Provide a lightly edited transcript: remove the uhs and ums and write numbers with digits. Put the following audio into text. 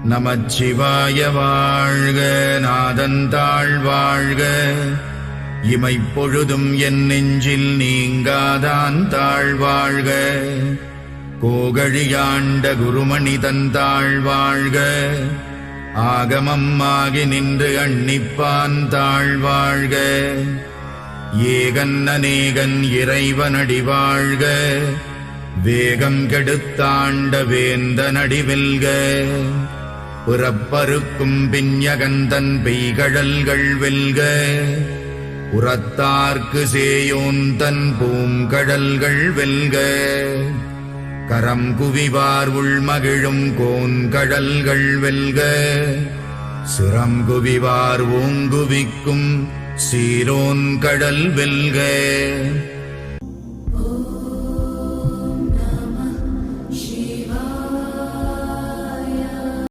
நமச்சிவாய வாழ்க, நாதந்தாள் வாழ்க, இமைப்பொழுதும் என் நெஞ்சில் நீங்காதான் தாழ்வாழ்க. கோகழியாண்ட குருமணி தந்தாள் வாழ்க, ஆகமம் ஆகி நின்று அன்னிப்பான் தாழ்வாழ்க. ஏகன் அநேகன் இறைவனடி வாழ்க, வேகம் கெடுத்தாண்ட வேந்தனடி வெல்க. புறப்பருக்கும் பின்யகந்தன் பெய்கழல்கள் வெல்க, உரத்தார்க்கு சேயோன் தன் பூங்கடல்கள் வெல்க. கரம் குவிவார் உள்மகிழும் கோன்கடல்கள் வெல்க, சிரம் குவிவார் ஓங்குவிக்கும் சீரோன் கடல் வெல்க.